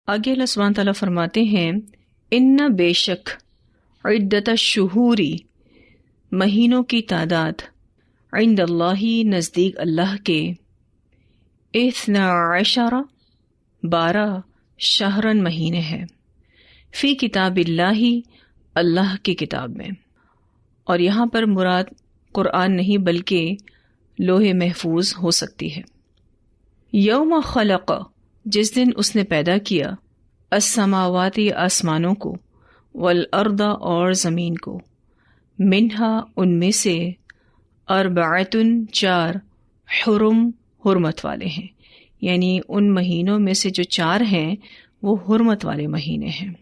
آگے اللہ سبحانہ تعالیٰ فرماتے ہیں ان بے شک عدت الشہوری مہینوں کی تعداد عند اللہ نزدیک اللہ کے 12 شہرن مہینے ہیں فی کتاب اللہ اللہ کی کتاب میں، اور یہاں پر مراد قرآن نہیں بلکہ لوح محفوظ ہو سکتی ہے۔ یوم خلق جس دن اس نے پیدا کیا، السماوات آسمانوں کو، والارض اور زمین کو، منہا ان میں سے، اربعۃ 4 حرم حرمت والے ہیں، یعنی ان مہینوں میں سے جو 4 ہیں وہ حرمت والے مہینے ہیں۔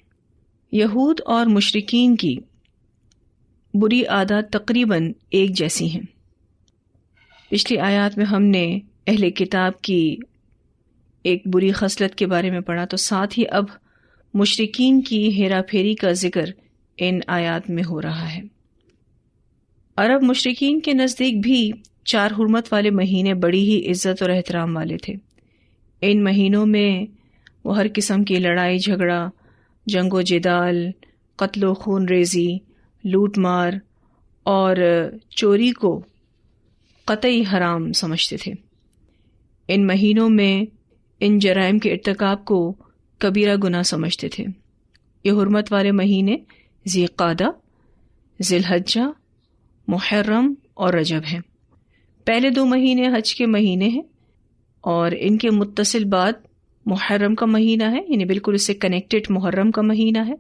یہود اور مشرکین کی بری عادات تقریباً ایک جیسی ہیں۔ پچھلی آیات میں ہم نے اہل کتاب کی ایک بری خصلت کے بارے میں پڑھا، تو ساتھ ہی اب مشرکین کی ہیرا پھیری کا ذکر ان آیات میں ہو رہا ہے۔ عرب مشرکین کے نزدیک بھی 4 حرمت والے مہینے بڑی ہی عزت اور احترام والے تھے۔ ان مہینوں میں وہ ہر قسم کی لڑائی جھگڑا، جنگ و جدال، قتل و خون ریزی، لوٹ مار اور چوری کو قطعی حرام سمجھتے تھے۔ ان مہینوں میں ان جرائم کے ارتکاب کو کبیرہ گناہ سمجھتے تھے۔ یہ حرمت والے مہینے ذی قعدہ، ذی الحجہ، محرم اور رجب ہیں۔ پہلے 2 مہینے حج کے مہینے ہیں، اور ان کے متصل بعد محرم کا مہینہ ہے، یعنی بالکل اس سے کنیکٹڈ محرم کا مہینہ ہے۔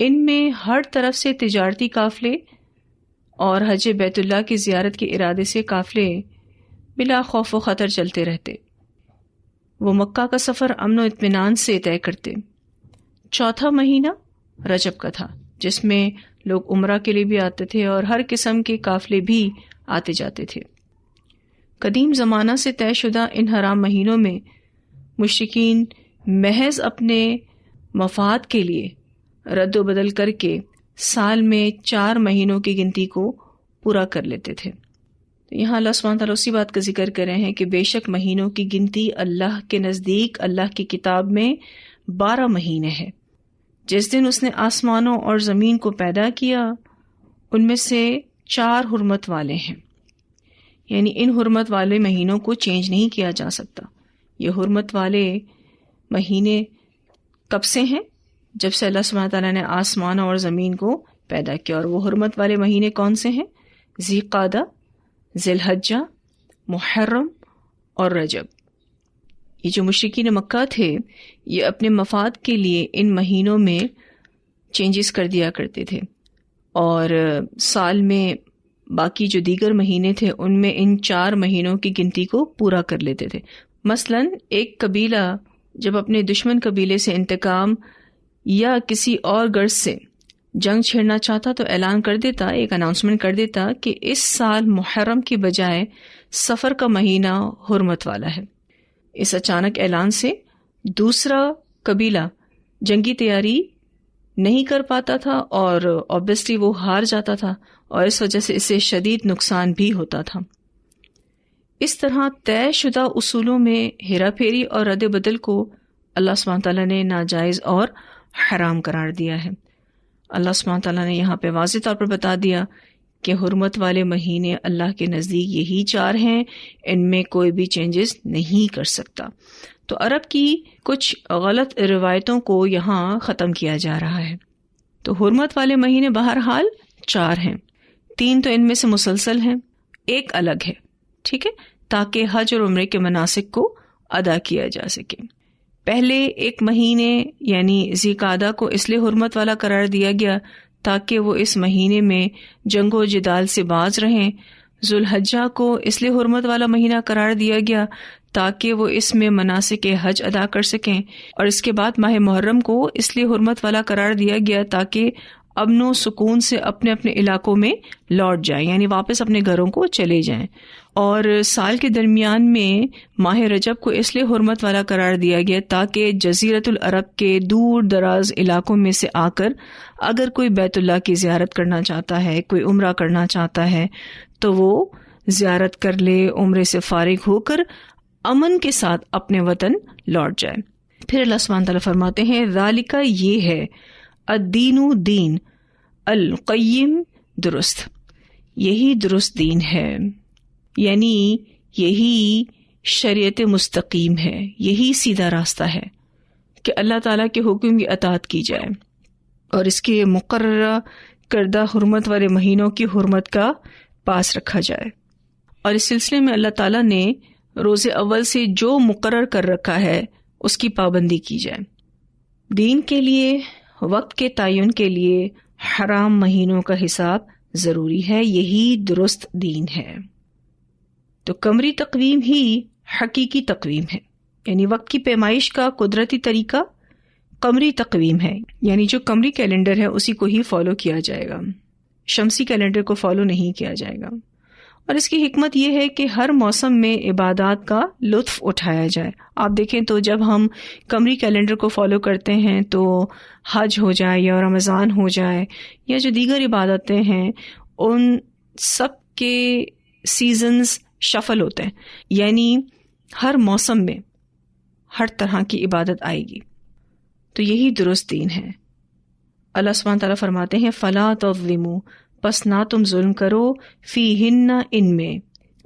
ان میں ہر طرف سے تجارتی قافلے اور حج بیت اللہ کی زیارت کے ارادے سے قافلے بلا خوف و خطر چلتے رہتے۔ وہ مکہ کا سفر امن و اطمینان سے طے کرتے۔ چوتھا مہینہ رجب کا تھا، جس میں لوگ عمرہ کے لیے بھی آتے تھے اور ہر قسم کے قافلے بھی آتے جاتے تھے۔ قدیم زمانہ سے طے شدہ ان حرام مہینوں میں مشرکین محض اپنے مفاد کے لیے رد و بدل کر کے سال میں 4 مہینوں کی گنتی کو پورا کر لیتے تھے۔ تو یہاں اللہ سبحانہ تعالیٰ اسی بات کا ذکر کر رہے ہیں کہ بے شک مہینوں کی گنتی اللہ کے نزدیک اللہ کی کتاب میں 12 مہینے ہے۔ جس دن اس نے آسمانوں اور زمین کو پیدا کیا، ان میں سے 4 حرمت والے ہیں، یعنی ان حرمت والے مہینوں کو چینج نہیں کیا جا سکتا۔ یہ حرمت والے مہینے کب سے ہیں؟ جب سے اللہ سبحانہ تعالیٰ نے آسمان اور زمین کو پیدا کیا، اور وہ حرمت والے مہینے کون سے ہیں؟ ذی قعدہ، ذی الحجہ، محرم اور رجب۔ یہ جو مشرکین مکہ تھے، یہ اپنے مفاد کے لیے ان مہینوں میں چینجز کر دیا کرتے تھے، اور سال میں باقی جو دیگر مہینے تھے ان میں ان 4 مہینوں کی گنتی کو پورا کر لیتے تھے۔ مثلاً ایک قبیلہ جب اپنے دشمن قبیلے سے انتقام یا کسی اور غرض سے جنگ چھیڑنا چاہتا تو اعلان کر دیتا، ایک اناؤنسمنٹ کر دیتا کہ اس سال محرم کی بجائے صفر کا مہینہ حرمت والا ہے۔ اس اچانک اعلان سے دوسرا قبیلہ جنگی تیاری نہیں کر پاتا تھا، اور obviously وہ ہار جاتا تھا، اور اس وجہ سے اسے شدید نقصان بھی ہوتا تھا۔ اس طرح طے شدہ اصولوں میں ہیرا پھیری اور رد بدل کو اللہ سبحانہ تعالیٰ نے ناجائز اور حرام قرار دیا ہے۔ اللہ سبحانہ تعالیٰ نے یہاں پہ واضح طور پر بتا دیا کہ حرمت والے مہینے اللہ کے نزدیک یہی 4 ہیں، ان میں کوئی بھی چینجز نہیں کر سکتا۔ تو عرب کی کچھ غلط روایتوں کو یہاں ختم کیا جا رہا ہے۔ تو حرمت والے مہینے بہرحال 4 ہیں، 3 تو ان میں سے مسلسل ہیں، ایک الگ ہے، ٹھیک ہے، تاکہ حج اور عمرے کے مناسک کو ادا کیا جا سکے۔ پہلے ایک مہینے یعنی ذی قعدہ کو اس لیے حرمت والا قرار دیا گیا تاکہ وہ اس مہینے میں جنگ و جدال سے باز رہیں۔ ذو الحجہ کو اس لیے حرمت والا مہینہ قرار دیا گیا تاکہ وہ اس میں مناسک حج ادا کر سکیں، اور اس کے بعد ماہ محرم کو اس لیے حرمت والا قرار دیا گیا تاکہ امن و سکون سے اپنے اپنے علاقوں میں لوٹ جائیں، یعنی واپس اپنے گھروں کو چلے جائیں۔ اور سال کے درمیان میں ماہ رجب کو اس لیے حرمت والا قرار دیا گیا تاکہ جزیرۃ العرب کے دور دراز علاقوں میں سے آ کر اگر کوئی بیت اللہ کی زیارت کرنا چاہتا ہے، کوئی عمرہ کرنا چاہتا ہے، تو وہ زیارت کر لے، عمرے سے فارغ ہو کر امن کے ساتھ اپنے وطن لوٹ جائے۔ پھر اللہ سبحانہ تعالیٰ فرماتے ہیں ذالک یہ ہے الدین دین القیم درست، یہی درست دین ہے، یعنی یہی شریعت مستقیم ہے، یہی سیدھا راستہ ہے کہ اللہ تعالیٰ کے حکم کی اطاعت کی جائے اور اس کے مقررہ کردہ حرمت والے مہینوں کی حرمت کا پاس رکھا جائے، اور اس سلسلے میں اللہ تعالیٰ نے روز اول سے جو مقرر کر رکھا ہے اس کی پابندی کی جائے۔ دین کے لیے وقت کے تعین کے لیے حرام مہینوں کا حساب ضروری ہے، یہی درست دین ہے۔ تو قمری تقویم ہی حقیقی تقویم ہے، یعنی وقت کی پیمائش کا قدرتی طریقہ قمری تقویم ہے، یعنی جو قمری کیلنڈر ہے اسی کو ہی فالو کیا جائے گا، شمسی کیلنڈر کو فالو نہیں کیا جائے گا۔ اور اس کی حکمت یہ ہے کہ ہر موسم میں عبادات کا لطف اٹھایا جائے۔ آپ دیکھیں تو جب ہم قمری کیلنڈر کو فالو کرتے ہیں تو حج ہو جائے یا رمضان ہو جائے یا جو دیگر عبادتیں ہیں ان سب کے سیزنز شفل ہوتے ہیں، یعنی ہر موسم میں ہر طرح کی عبادت آئے گی، تو یہی درست دین ہے۔ اللہ سبحانہ تعالیٰ فرماتے ہیں فَلَا تَظْلِمُوا، پس نہ تم ظلم کرو، فیہن ان میں،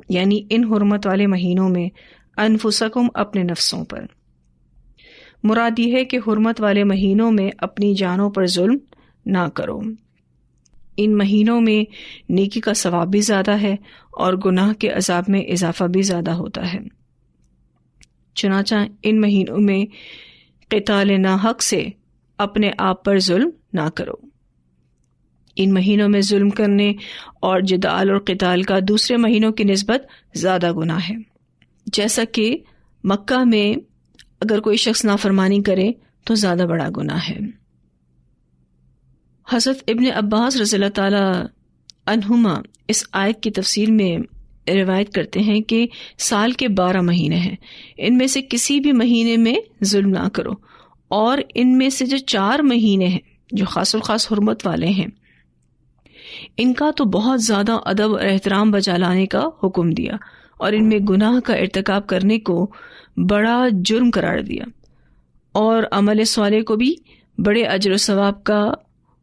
یعنی ان حرمت والے مہینوں میں، انفسکم اپنے نفسوں پر۔ مراد یہ ہے کہ حرمت والے مہینوں میں اپنی جانوں پر ظلم نہ کرو۔ ان مہینوں میں نیکی کا ثواب بھی زیادہ ہے اور گناہ کے عذاب میں اضافہ بھی زیادہ ہوتا ہے۔ چنانچہ ان مہینوں میں قتال ناحق سے اپنے آپ پر ظلم نہ کرو۔ ان مہینوں میں ظلم کرنے اور جدال اور قتال کا دوسرے مہینوں کی نسبت زیادہ گناہ ہے، جیسا کہ مکہ میں اگر کوئی شخص نافرمانی کرے تو زیادہ بڑا گناہ ہے۔ حضرت ابن عباس رضی اللہ تعالی عنہما اس آیت کی تفسیر میں روایت کرتے ہیں کہ سال کے 12 مہینے ہیں، ان میں سے کسی بھی مہینے میں ظلم نہ کرو، اور ان میں سے جو 4 مہینے ہیں جو خاص الخاص حرمت والے ہیں ان کا تو بہت زیادہ ادب اور احترام بجا لانے کا حکم دیا، اور ان میں گناہ کا ارتکاب کرنے کو بڑا جرم قرار دیا، اور عمل صالح کو بھی بڑے اجر و ثواب کا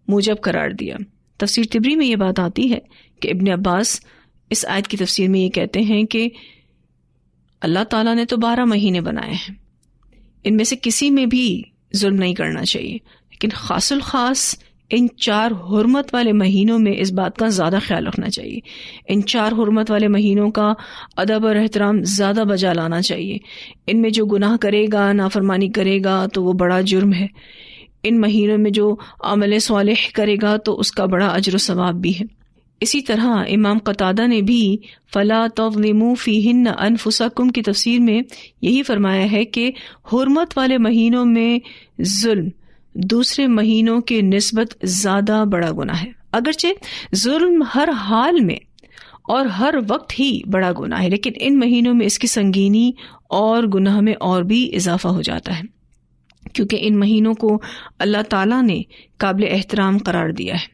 موجب قرار دیا۔ تفسیر طبری میں یہ بات آتی ہے کہ ابن عباس اس آیت کی تفسیر میں یہ کہتے ہیں کہ اللہ تعالیٰ نے تو 12 مہینے بنائے ہیں، ان میں سے کسی میں بھی ظلم نہیں کرنا چاہیے، لیکن خاص الخاص ان 4 حرمت والے مہینوں میں اس بات کا زیادہ خیال رکھنا چاہیے۔ ان 4 حرمت والے مہینوں کا ادب اور احترام زیادہ بجا لانا چاہیے۔ ان میں جو گناہ کرے گا، نافرمانی کرے گا تو وہ بڑا جرم ہے۔ ان مہینوں میں جو عمل صالح کرے گا تو اس کا بڑا اجر و ثواب بھی ہے۔ اسی طرح امام قتادہ نے بھی فَلَا تَظْلِمُوا فِيهِنَّ أَنفُسَكُمْ کی تفسیر میں یہی فرمایا ہے کہ حرمت والے مہینوں میں ظلم دوسرے مہینوں کے نسبت زیادہ بڑا گناہ ہے۔ اگرچہ ظلم ہر حال میں اور ہر وقت ہی بڑا گناہ ہے، لیکن ان مہینوں میں اس کی سنگینی اور گناہ میں اور بھی اضافہ ہو جاتا ہے، کیونکہ ان مہینوں کو اللہ تعالیٰ نے قابل احترام قرار دیا ہے۔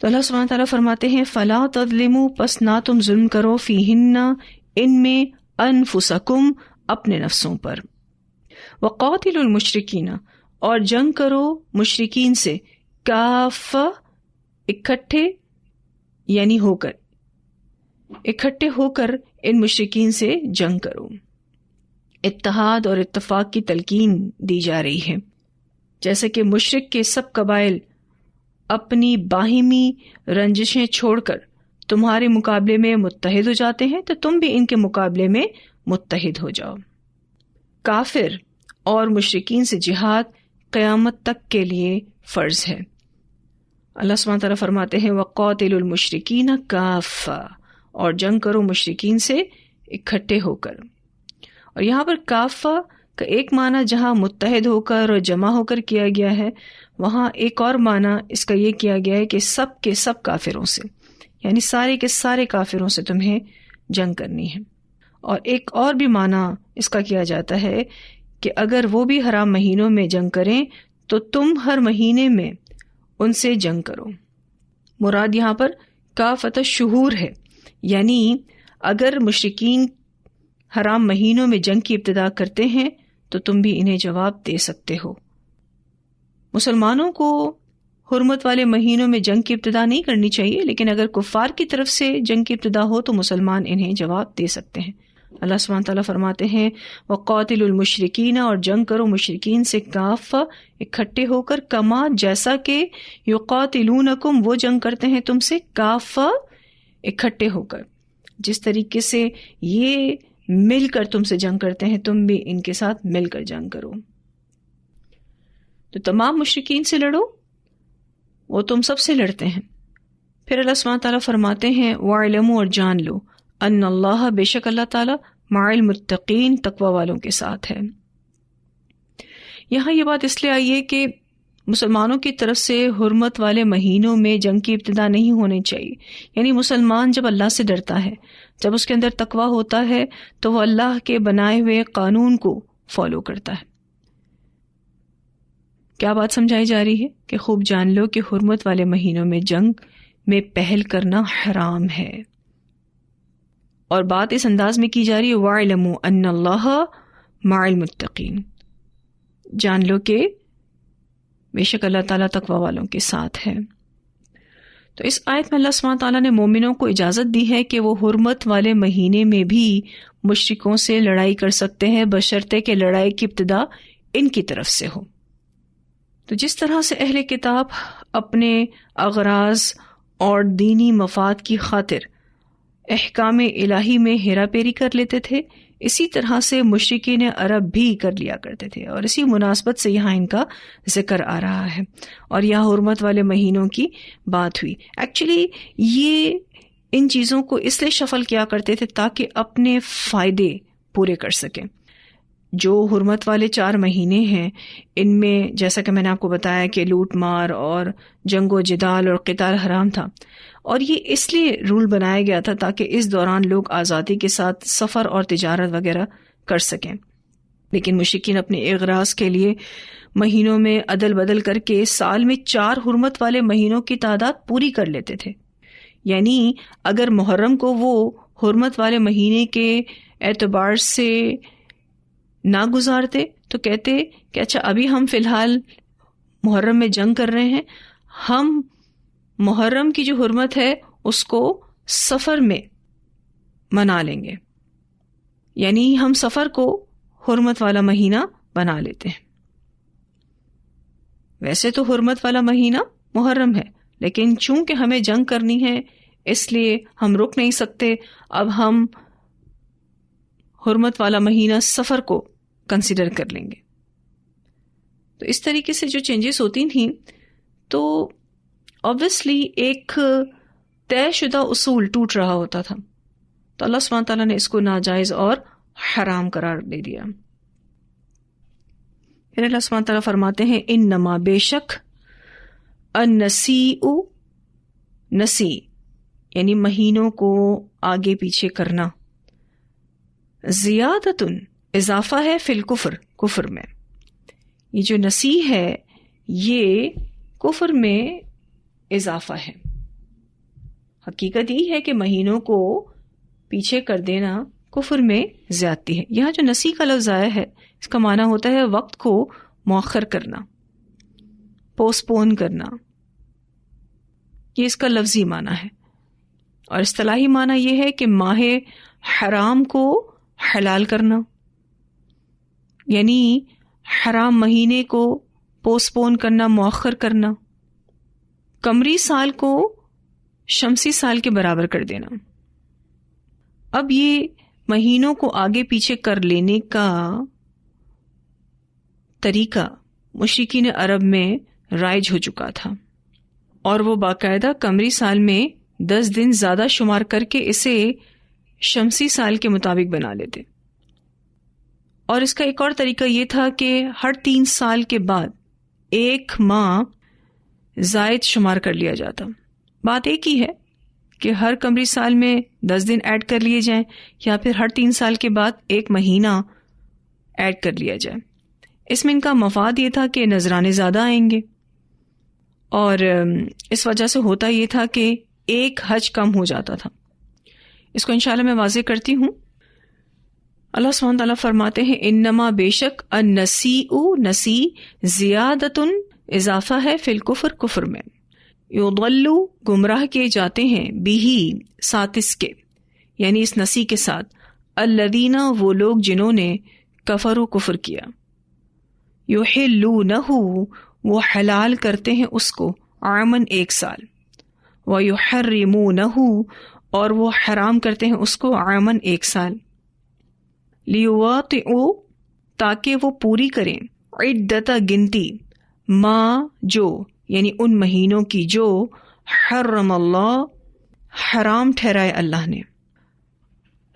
تو اللہ سبحانہ تعالیٰ فرماتے ہیں فَلَا تَظْلِمُوا، پس نہ تم ظلم کرو، فِيهِنَّ ان میں، أَنفُسَكُمْ اپنے نفسوں پر، وَقَاتِلُوا الْمُشْرِكِينَ اور جنگ کرو مشرکین سے، کافہ اکٹھے، یعنی ہو کر، اکٹھے ہو کر ان مشرکین سے جنگ کرو۔ اتحاد اور اتفاق کی تلقین دی جا رہی ہے، جیسے کہ مشرک کے سب قبائل اپنی باہمی رنجشیں چھوڑ کر تمہارے مقابلے میں متحد ہو جاتے ہیں، تو تم بھی ان کے مقابلے میں متحد ہو جاؤ۔ کافر اور مشرکین سے جہاد قیامت تک کے لیے فرض ہے۔ اللہ سبحانہ تعالیٰ فرماتے ہیں وَقَاتِلُوا الْمُشْرِكِينَ كَافَّةً اور جنگ کرو مشرکین سے اکٹھے ہو کر۔ اور یہاں پر کافہ کا ایک معنی جہاں متحد ہو کر اور جمع ہو کر کیا گیا ہے، وہاں ایک اور معنی اس کا یہ کیا گیا ہے کہ سب کے سب کافروں سے، یعنی سارے کے سارے کافروں سے تمہیں جنگ کرنی ہے۔ اور ایک اور بھی معنی اس کا کیا جاتا ہے کہ اگر وہ بھی حرام مہینوں میں جنگ کریں تو تم ہر مہینے میں ان سے جنگ کرو۔ مراد یہاں پر کافۃ شہور ہے، یعنی اگر مشرکین حرام مہینوں میں جنگ کی ابتدا کرتے ہیں تو تم بھی انہیں جواب دے سکتے ہو۔ مسلمانوں کو حرمت والے مہینوں میں جنگ کی ابتدا نہیں کرنی چاہیے، لیکن اگر کفار کی طرف سے جنگ کی ابتدا ہو تو مسلمان انہیں جواب دے سکتے ہیں۔ اللہ سبحانہ تعالیٰ فرماتے ہیں وَقَاتِلُوا الْمُشْرِكِينَ، اور جنگ کرو مشرکین سے کافہ، اکٹھے ہو کر، کما جیسا کہ یقاتلونکم وہ جنگ کرتے ہیں تم سے، کافہ اکٹھے ہو کر، جس طریقے سے یہ مل کر تم سے جنگ کرتے ہیں تم بھی ان کے ساتھ مل کر جنگ کرو۔ تو تمام مشرکین سے لڑو، وہ تم سب سے لڑتے ہیں۔ پھر اللہ سبحانہ تعالیٰ فرماتے ہیں وَاعْلَمُوا، اور جان لو، ان اللہ، بے شک اللہ تعالیٰ، مع المتقین، تقوی والوں کے ساتھ ہے۔ یہاں یہ بات اس لیے آئی ہے کہ مسلمانوں کی طرف سے حرمت والے مہینوں میں جنگ کی ابتدا نہیں ہونی چاہیے، یعنی مسلمان جب اللہ سے ڈرتا ہے، جب اس کے اندر تقوی ہوتا ہے تو وہ اللہ کے بنائے ہوئے قانون کو فالو کرتا ہے۔ کیا بات سمجھائی جا رہی ہے کہ خوب جان لو کہ حرمت والے مہینوں میں جنگ میں پہل کرنا حرام ہے، اور بات اس انداز میں کی جا رہی ہے وَاعْلَمُوا أَنَّ اللَّهَ مَعَ الْمُتَّقِينَ، جان لو کہ بے شک اللہ تعالیٰ تقوی والوں کے ساتھ ہے۔ تو اس آیت میں اللہ سبحانہ تعالیٰ نے مومنوں کو اجازت دی ہے کہ وہ حرمت والے مہینے میں بھی مشرکوں سے لڑائی کر سکتے ہیں، بشرطے کہ لڑائی کی ابتدا ان کی طرف سے ہو۔ تو جس طرح سے اہل کتاب اپنے اغراض اور دینی مفاد کی خاطر احکام الہی میں ہیرا پھیری کر لیتے تھے، اسی طرح سے مشرکین عرب بھی کر لیا کرتے تھے، اور اسی مناسبت سے یہاں ان کا ذکر آ رہا ہے، اور یہاں حرمت والے مہینوں کی بات ہوئی۔ ایکچولی یہ ان چیزوں کو اس لیے شفل کیا کرتے تھے تاکہ اپنے فائدے پورے کر سکیں۔ جو حرمت والے 4 مہینے ہیں، ان میں جیسا کہ میں نے آپ کو بتایا کہ لوٹ مار اور جنگ و جدال اور قتال حرام تھا، اور یہ اس لیے رول بنایا گیا تھا تاکہ اس دوران لوگ آزادی کے ساتھ سفر اور تجارت وغیرہ کر سکیں۔ لیکن مشرکین اپنے اغراض کے لیے مہینوں میں عدل بدل کر کے سال میں 4 حرمت والے مہینوں کی تعداد پوری کر لیتے تھے۔ یعنی اگر محرم کو وہ حرمت والے مہینے کے اعتبار سے نہ گزارتے تو کہتے کہ اچھا ابھی ہم فی الحال محرم میں جنگ کر رہے ہیں، ہم محرم کی جو حرمت ہے اس کو سفر میں منا لیں گے، یعنی ہم سفر کو حرمت والا مہینہ بنا لیتے ہیں۔ ویسے تو حرمت والا مہینہ محرم ہے، لیکن چونکہ ہمیں جنگ کرنی ہے اس لیے ہم رک نہیں سکتے، اب ہم حرمت والا مہینہ سفر کو کنسیڈر کر لیں گے۔ تو اس طریقے سے جو چینجز ہوتی تھیں تو obviously ایک طے شدہ اصول ٹوٹ رہا ہوتا تھا، تو اللہ سبحانہ تعالیٰ نے اس کو ناجائز اور حرام قرار دے دیا۔ پھر اللہ سبحانہ تعالیٰ فرماتے ہیں انما، بے شک، النسیء، نسی یعنی مہینوں کو آگے پیچھے کرنا، زیادتن اضافہ ہے، فی الکفر، کفر میں۔ یہ جو نسی ہے یہ کفر میں اضافہ ہے۔ حقیقت یہ ہے کہ مہینوں کو پیچھے کر دینا کفر میں زیادتی ہے۔ یہاں جو نسی کا لفظ آیا ہے اس کا معنی ہوتا ہے وقت کو مؤخر کرنا، پوسٹ پون کرنا، یہ اس کا لفظی معنی ہے۔ اور اصطلاحی معنی یہ ہے کہ ماہ حرام کو حلال کرنا، یعنی حرام مہینے کو پوسٹ پون کرنا، مؤخر کرنا، قمری سال کو شمسی سال کے برابر کر دینا۔ اب یہ مہینوں کو آگے پیچھے کر لینے کا طریقہ مشرکین عرب میں رائج ہو چکا تھا، اور وہ باقاعدہ قمری سال میں 10 دن زیادہ شمار کر کے اسے شمسی سال کے مطابق بنا لیتے۔ اور اس کا ایک اور طریقہ یہ تھا کہ ہر 3 سال کے بعد 1 ماہ زائد شمار کر لیا جاتا۔ بات ایک ہی ہے کہ ہر قمری سال میں 10 دن ایڈ کر لیے جائیں، یا پھر ہر 3 سال کے بعد 1 مہینہ ایڈ کر لیا جائے۔ اس میں ان کا مفاد یہ تھا کہ نذرانے زیادہ آئیں گے، اور اس وجہ سے ہوتا یہ تھا کہ ایک حج کم ہو جاتا تھا۔ اس کو انشاءاللہ میں واضح کرتی ہوں اللہ سبحانہ تعالیٰ فرماتے ہیں انما بے شک النسیء نسی زیادتن اضافہ ہے فی الکفر کفر میں، یضلوا گمراہ کیے جاتے ہیں بیہی ساتھ اس کے، یعنی اس نسی کے ساتھ، الذین وہ لوگ جنہوں نے کفروا کفر کیا، یحلونہ وہ حلال کرتے ہیں اس کو عامن ایک سال، ویحرمونہ اور وہ حرام کرتے ہیں اس کو عامن ایک سال، لیواطئوا تاکہ وہ پوری کریں عدت گنتی ما جو یعنی ان مہینوں کی جو حرم اللہ حرام ٹھہرائے اللہ نے،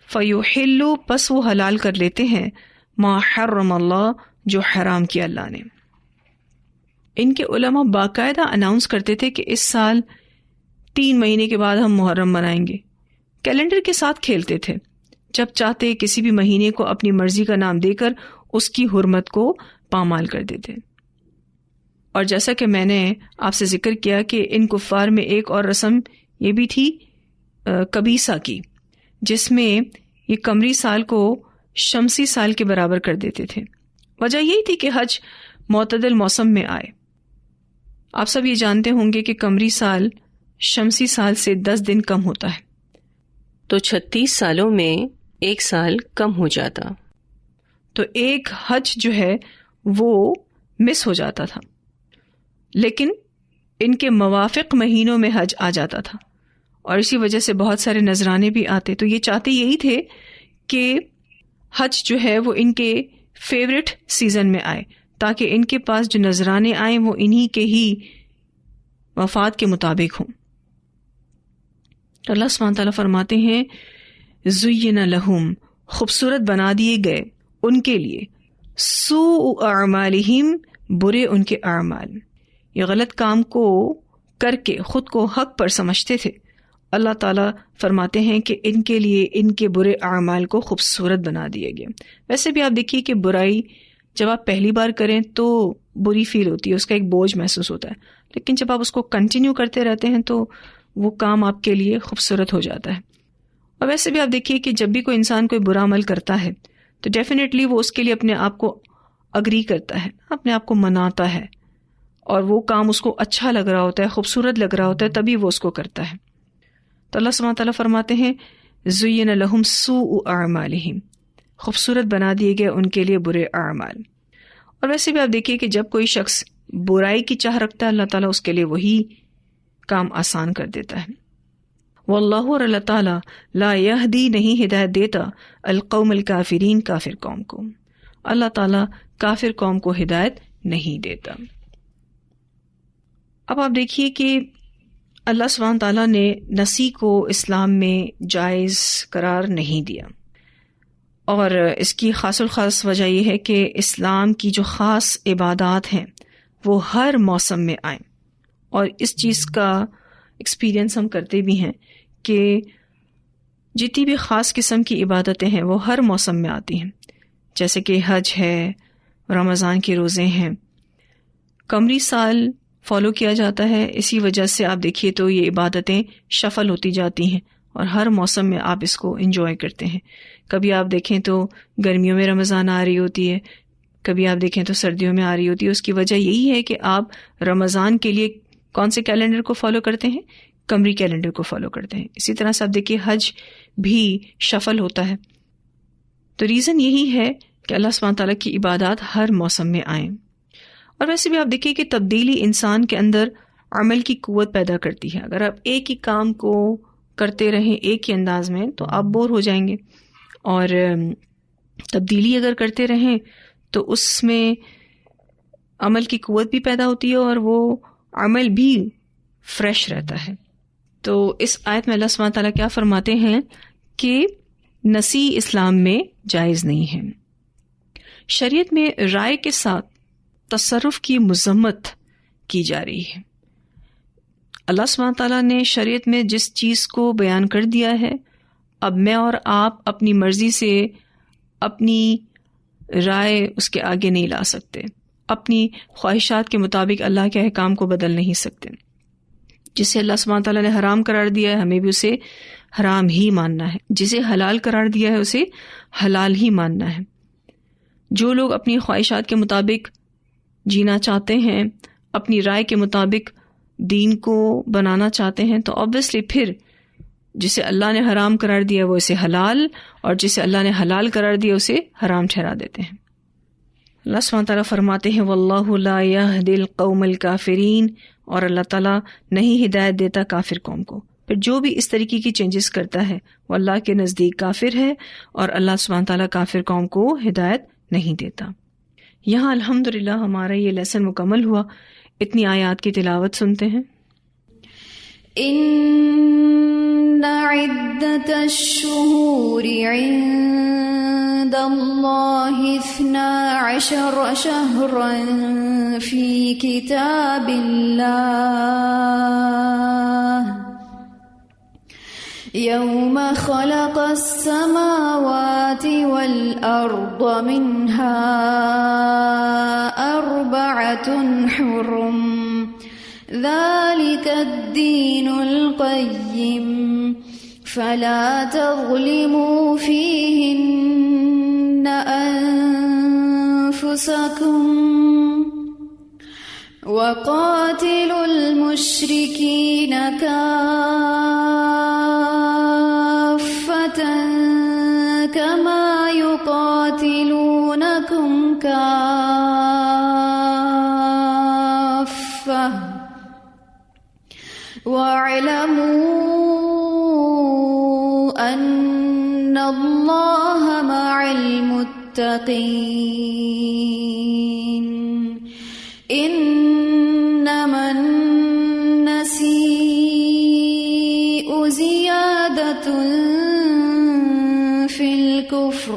فیحلوا پس وہ حلال کر لیتے ہیں ما حرم اللہ جو حرام کیا اللہ نے۔ ان کے علماء باقاعدہ اناؤنس کرتے تھے کہ اس سال 3 مہینے کے بعد ہم محرم منائیں گے، کیلنڈر کے ساتھ کھیلتے تھے، جب چاہتے کسی بھی مہینے کو اپنی مرضی کا نام دے کر اس کی حرمت کو پامال کر دیتے۔ اور جیسا کہ میں نے آپ سے ذکر کیا کہ ان کفار میں ایک اور رسم یہ بھی تھی کبیسہ کی، جس میں یہ قمری سال کو شمسی سال کے برابر کر دیتے تھے۔ وجہ یہی تھی کہ حج معتدل موسم میں آئے۔ آپ سب یہ جانتے ہوں گے کہ قمری سال شمسی سال سے 10 دن کم ہوتا ہے، تو 36 سالوں میں 1 سال کم ہو جاتا، تو ایک حج جو ہے وہ مس ہو جاتا تھا، لیکن ان کے موافق مہینوں میں حج آ جاتا تھا، اور اسی وجہ سے بہت سارے نذرانے بھی آتے۔ تو یہ چاہتے یہی تھے کہ حج جو ہے وہ ان کے فیوریٹ سیزن میں آئے، تاکہ ان کے پاس جو نذرانے آئیں وہ انہی کے ہی وفات کے مطابق ہوں۔ اللہ سبحانہ تعالیٰ فرماتے ہیں زُیِّنَ لَهُم خوبصورت بنا دیے گئے ان کے لیے سوء اعمالہم برے ان کے اعمال، یہ غلط کام کو کر کے خود کو حق پر سمجھتے تھے، اللہ تعالیٰ فرماتے ہیں کہ ان کے لیے ان کے برے اعمال کو خوبصورت بنا دیے گئے۔ ویسے بھی آپ دیکھیے کہ برائی جب آپ پہلی بار کریں تو بری فیل ہوتی ہے، اس کا ایک بوجھ محسوس ہوتا ہے، لیکن جب آپ اس کو کنٹینیو کرتے رہتے ہیں تو وہ کام آپ کے لیے خوبصورت ہو جاتا ہے۔ اور ویسے بھی آپ دیکھیے کہ جب بھی کوئی انسان کوئی برا عمل کرتا ہے تو ڈیفینیٹلی وہ اس کے لیے اپنے آپ کو اگری کرتا ہے، اپنے آپ کو مناتا ہے، اور وہ کام اس کو اچھا لگ رہا ہوتا ہے، خوبصورت لگ رہا ہوتا ہے، تبھی وہ اس کو کرتا ہے۔ تو اللہ سبحانہ تعالیٰ فرماتے ہیں زُیِّنَ لَهُمْ سُوءُ أَعْمَالِهِمْ خوبصورت بنا دیے گئے ان کے لیے برے اعمال۔ اور ویسے بھی آپ دیکھیے کہ جب کوئی شخص برائی کی چاہ رکھتا ہے اللہ تعالیٰ اس کے لیے وہی کام آسان کر دیتا ہے۔ واللہ اور اللہ تعالیٰ لا یہدی نہیں ہدایت دیتا القوم الکافرین کافر قوم کو، اللہ تعالیٰ کافر قوم کو ہدایت نہیں دیتا۔ اب آپ دیکھیے کہ اللہ سبحانہ تعالیٰ نے نسی کو اسلام میں جائز قرار نہیں دیا، اور اس کی خاص الخاص وجہ یہ ہے کہ اسلام کی جو خاص عبادات ہیں وہ ہر موسم میں آئیں، اور اس چیز کا ایکسپیرئنس ہم کرتے بھی ہیں کہ جتنی بھی خاص قسم کی عبادتیں ہیں وہ ہر موسم میں آتی ہیں، جیسے کہ حج ہے، رمضان کے روزے ہیں، قمری سال فالو کیا جاتا ہے، اسی وجہ سے آپ دیکھیے تو یہ عبادتیں شفل ہوتی جاتی ہیں، اور ہر موسم میں آپ اس کو انجوائے کرتے ہیں۔ کبھی آپ دیکھیں تو گرمیوں میں رمضان آ رہی ہوتی ہے، کبھی آپ دیکھیں تو سردیوں میں آ رہی ہوتی ہے۔ اس کی وجہ یہی ہے کہ آپ رمضان کے لیے کون سے کیلنڈر کو فالو کرتے ہیں؟ قمری کیلنڈر کو فالو کرتے ہیں۔ اسی طرح سے آپ دیکھیے حج بھی شفل ہوتا ہے۔ تو ریزن یہی ہے کہ اللہ سبحانہ تعالیٰ کی عبادات ہر موسم میں آئیں۔ اور ویسے بھی آپ دیکھیے کہ تبدیلی انسان کے اندر عمل کی قوت پیدا کرتی ہے۔ اگر آپ ایک ہی کام کو کرتے رہیں ایک ہی انداز میں تو آپ بور ہو جائیں گے، اور تبدیلی اگر کرتے رہیں تو اس میں عمل کی قوت بھی پیدا ہوتی ہے اور وہ عمل بھی فریش رہتا ہے۔ تو اس آیت میں اللہ سبحانہ تعالیٰ کیا فرماتے ہیں کہ نسی اسلام میں جائز نہیں ہے۔ شریعت میں رائے کے ساتھ تصرف کی مذمت کی جا رہی ہے۔ اللہ سبحانہ تعالیٰ نے شریعت میں جس چیز کو بیان کر دیا ہے، اب میں اور آپ اپنی مرضی سے اپنی رائے اس کے آگے نہیں لا سکتے، اپنی خواہشات کے مطابق اللہ کے احکام کو بدل نہیں سکتے۔ جسے اللہ سبحانہ تعالیٰ نے حرام قرار دیا ہے ہمیں بھی اسے حرام ہی ماننا ہے، جسے حلال قرار دیا ہے اسے حلال ہی ماننا ہے۔ جو لوگ اپنی خواہشات کے مطابق جینا چاہتے ہیں، اپنی رائے کے مطابق دین کو بنانا چاہتے ہیں، تو obviously پھر جسے اللہ نے حرام قرار دیا وہ اسے حلال، اور جسے اللہ نے حلال قرار دیا اسے حرام ٹھہرا دیتے ہیں۔ اللہ سبحانہ تعالیٰ فرماتے ہیں وَاللَّهُ لَا يَهْدِي الْقَوْمَ الْكَافِرِينَ، اور اللہ تعالیٰ نہیں ہدایت دیتا کافر قوم کو۔ پھر جو بھی اس طریقے کی چینجز کرتا ہے وہ اللہ کے نزدیک کافر ہے، اور اللہ سبحانہ تعالیٰ کافر قوم کو ہدایت نہیں دیتا۔ یہاں الحمدللہ ہمارا یہ لیسن مکمل ہوا۔ اتنی آیات کی تلاوت سنتے ہیں۔ ان عدت الشہور عند اللہ 12 شہرا فی کتاب اللہ یوم خلق السماوات والأرض منها 4 حرم ذلك الدين القيم فلا تظلموا فيهن أنفسكم وقاتلوا المشركين كافة كما يقاتلونكم كافة وَاعْلَمُوا أَنَّ اللَّهَ مَعَ الْمُتَّقِينَ إِنَّمَا النَّسِيءُ زِيَادَةٌ فِي الْكُفْرِ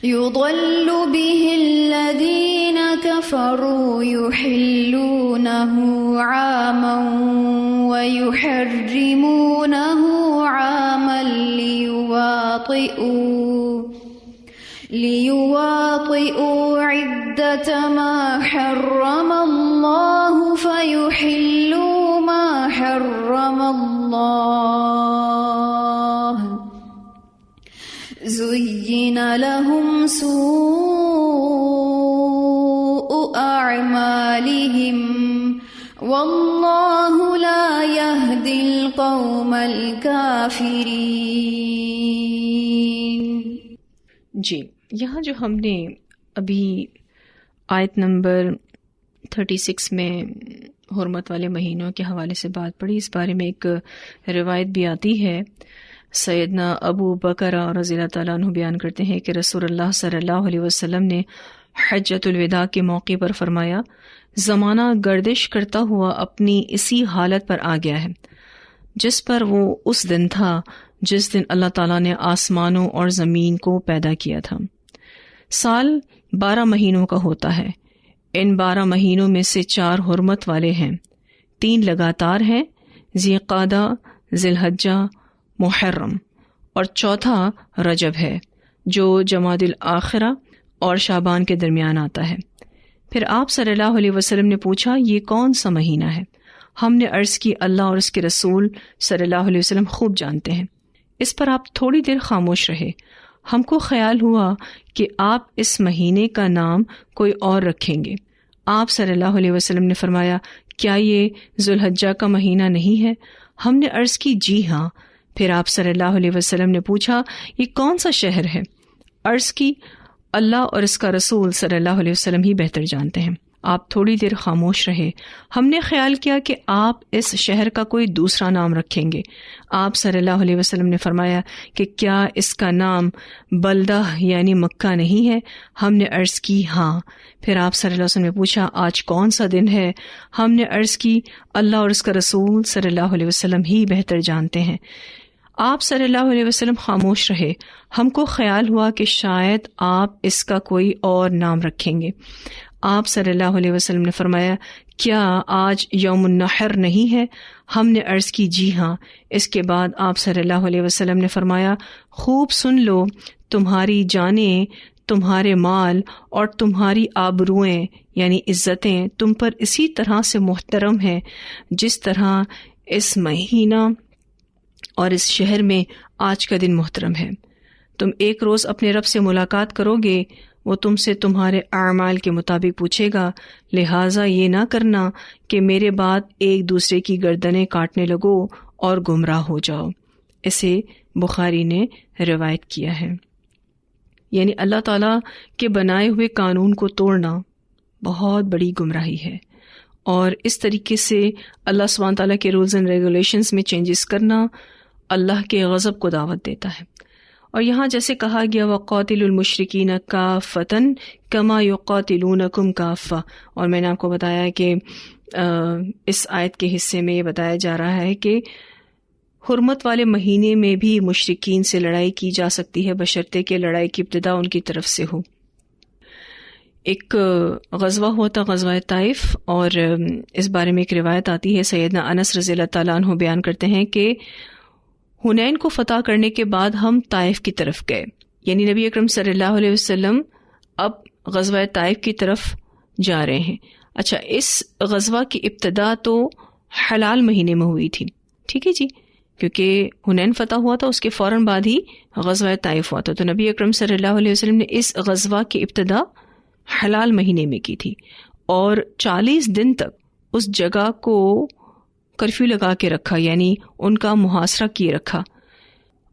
يُضَلُّ بِهِ الَّذِينَ كَفَرُوا يُحِلُّونَهُ عَامًا وَيُحَرِّمُونَهُ عَامًا لِيُوَاطِئُوا عِدَّةَ مَا حَرَّمَ اللَّهُ فَيُحِلُّوا مَا حَرَّمَ اللَّهُ زُيِّنَ لَهُمْ سُوءُ أَعْمَالِهِمْ وَاللَّهُ لَا يَهْدِي الْقَوْمَ الْكَافِرِينَ۔ جی، یہاں جو ہم نے ابھی آیت نمبر 36 میں حرمت والے مہینوں کے حوالے سے بات پڑھی، اس بارے میں ایک روایت بھی آتی ہے۔ سیدنا ابو بکر رضی اللہ تعالیٰ عنہ بیان کرتے ہیں کہ رسول اللہ صلی اللہ علیہ وسلم نے حجۃ الوداع کے موقع پر فرمایا، زمانہ گردش کرتا ہوا اپنی اسی حالت پر آ گیا ہے جس پر وہ اس دن تھا جس دن اللہ تعالیٰ نے آسمانوں اور زمین کو پیدا کیا تھا۔ سال 12 مہینوں کا ہوتا ہے، ان 12 مہینوں میں سے 4 حرمت والے ہیں، 3 لگاتار ہیں، ذی قعدہ، ذی الحجہ، محرم، اور چوتھا رجب ہے جو جمادی الآخرہ اور شعبان کے درمیان آتا ہے۔ پھر آپ صلی اللہ علیہ وسلم نے پوچھا، یہ کون سا مہینہ ہے؟ ہم نے عرض کی، اللہ اور اس کے رسول صلی اللہ علیہ وسلم خوب جانتے ہیں۔ اس پر آپ تھوڑی دیر خاموش رہے۔ ہم کو خیال ہوا کہ آپ اس مہینے کا نام کوئی اور رکھیں گے۔ آپ صلی اللہ علیہ وسلم نے فرمایا، کیا یہ ذو الحجہ کا مہینہ نہیں ہے؟ ہم نے عرض کی، جی ہاں۔ پھر آپ صلی اللہ علیہ وسلم نے پوچھا، یہ کون سا شہر ہے؟ عرض کی، اللہ اور اس کا رسول صلی اللہ علیہ وسلم ہی بہتر جانتے ہیں۔ آپ تھوڑی دیر خاموش رہے۔ ہم نے خیال کیا کہ آپ اس شہر کا کوئی دوسرا نام رکھیں گے۔ آپ صلی اللہ علیہ وسلم نے فرمایا کہ کیا اس کا نام بلدہ یعنی مکہ نہیں ہے؟ ہم نے عرض کی، ہاں۔ پھر آپ صلی اللہ علیہ وسلم نے پوچھا، آج کون سا دن ہے؟ ہم نے عرض کی، اللہ اور اس کا رسول صلی اللہ علیہ وسلم ہی بہتر جانتے ہیں۔ آپ صلی اللہ علیہ وسلم خاموش رہے۔ ہم کو خیال ہوا کہ شاید آپ اس کا کوئی اور نام رکھیں گے۔ آپ صلی اللہ علیہ وسلم نے فرمایا، کیا آج یوم النحر نہیں ہے؟ ہم نے عرض کی، جی ہاں۔ اس کے بعد آپ صلی اللہ علیہ وسلم نے فرمایا، خوب سن لو، تمہاری جانیں، تمہارے مال اور تمہاری آبروئیں یعنی عزتیں تم پر اسی طرح سے محترم ہیں جس طرح اس مہینہ اور اس شہر میں آج کا دن محترم ہے. تم ایک روز اپنے رب سے ملاقات کرو گے، وہ تم سے تمہارے اعمال کے مطابق پوچھے گا، لہٰذا یہ نہ کرنا کہ میرے بعد ایک دوسرے کی گردنیں کاٹنے لگو اور گمراہ ہو جاؤ. اسے بخاری نے روایت کیا ہے. یعنی اللہ تعالیٰ کے بنائے ہوئے قانون کو توڑنا بہت بڑی گمراہی ہے، اور اس طریقے سے اللہ سبحانہ تعالیٰ کے رولز اینڈ ریگولیشنز میں چینجز کرنا اللہ کے غضب کو دعوت دیتا ہے. اور یہاں جیسے کہا گیا وَقَاتِلُوا الْمُشْرِكِينَ كَافَّةً كَمَا يُقَاتِلُونَكُمْ كَافَّةً، اور میں نے آپ کو بتایا کہ اس آیت کے حصے میں یہ بتایا جا رہا ہے کہ حرمت والے مہینے میں بھی مشرکین سے لڑائی کی جا سکتی ہے بشرطے کہ لڑائی کی ابتدا ان کی طرف سے ہو. ایک غزوہ ہوا تھا غزوہ طائف، اور اس بارے میں ایک روایت آتی ہے. سیدنا انس رضی اللہ تعالیٰ عنہ بیان کرتے ہیں کہ حنین کو فتح کرنے کے بعد ہم طائف کی طرف گئے، یعنی نبی اکرم صلی اللہ علیہ وسلم اب غزوہ طائف کی طرف جا رہے ہیں. اچھا، اس غزوہ کی ابتدا تو حلال مہینے میں ہوئی تھی، ٹھیک ہے جی، کیونکہ حنین فتح ہوا تھا، اس کے فوراً بعد ہی غزوہ طائف ہوا تھا. تو نبی اکرم صلی اللہ علیہ وسلم نے اس غزوہ کی ابتدا حلال مہینے میں کی تھی، اور 40 دن تک اس جگہ کو کرفیو لگا کے رکھا، یعنی ان کا محاصرہ کیے رکھا.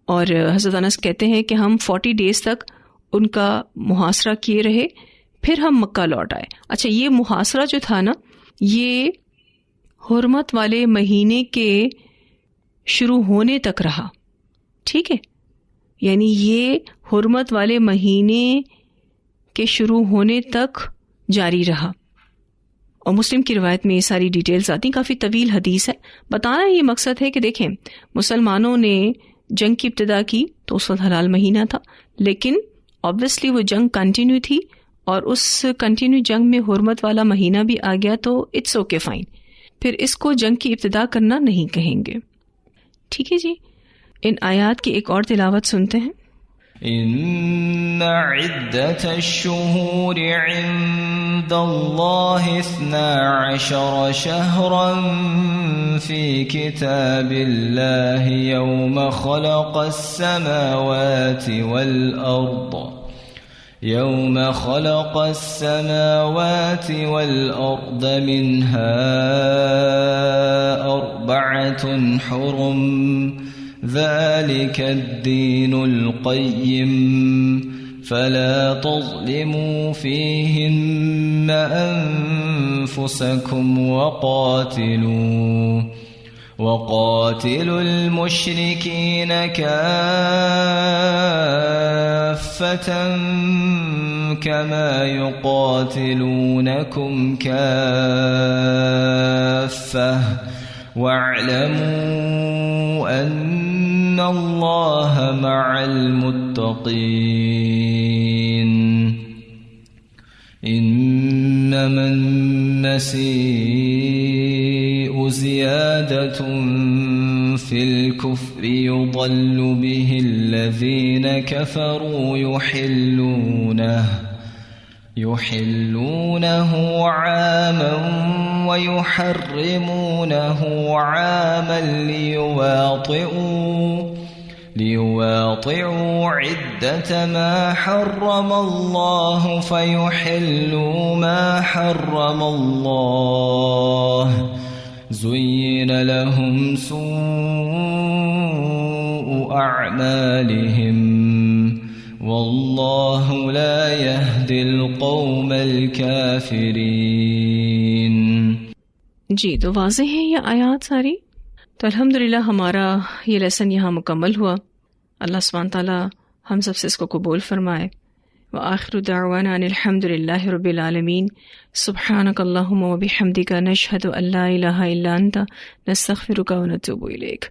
اور حضرت انس کہتے ہیں کہ ہم 40 ڈیز تک ان کا محاصرہ کیے رہے، پھر ہم مکہ لوٹ آئے. اچھا، یہ محاصرہ جو تھا نا، یہ حرمت والے مہینے کے شروع ہونے تک رہا، ٹھیک ہے، یعنی یہ حرمت والے مہینے کے شروع ہونے تک جاری رہا. اور مسلم کی روایت میں یہ ساری ڈیٹیلز آتی ہیں، کافی طویل حدیث ہے. بتانا یہ مقصد ہے کہ دیکھیں، مسلمانوں نے جنگ کی ابتدا کی تو اس وقت حلال مہینہ تھا، لیکن obviously وہ جنگ کنٹینیو تھی، اور اس کنٹینیو جنگ میں حرمت والا مہینہ بھی آ گیا تو اٹس اوکے فائن، پھر اس کو جنگ کی ابتدا کرنا نہیں کہیں گے. ٹھیک ہے جی، ان آیات کی ایک اور تلاوت سنتے ہیں. إن عدة الشهور عند الله 12 شهرا في كتاب الله يوم خلق السماوات والأرض منها 4 حرم ذلك الدين القيم فلا تظلموا فيهن أنفسكم وقاتلوا المشركين كافة كما يقاتلونكم كافة واعلموا أن الله مع المتقين. إنما النسيء زيادة في الكفر يضل به الذين كفروا يحلونه عاما ويحرمونه عاما ليواطئوا عدة ما حرم الله فيحلوا ما حرم الله زين لهم سوء أعمالهم والله لا يهدي القوم الكافرين. جی، تو واضح ہے یہ آیات ساری. تو الحمدللہ ہمارا یہ لیسن یہاں مکمل ہوا. اللہ سبحانہ تعالیٰ ہم سب سے اس کو قبول فرمائے. وآخر دعوانا ان الحمدللہ رب العالمین. سبحانک اللہم وبحمدک نشہد ان لا الہ الا انت نستغفرک ونتوب الیک.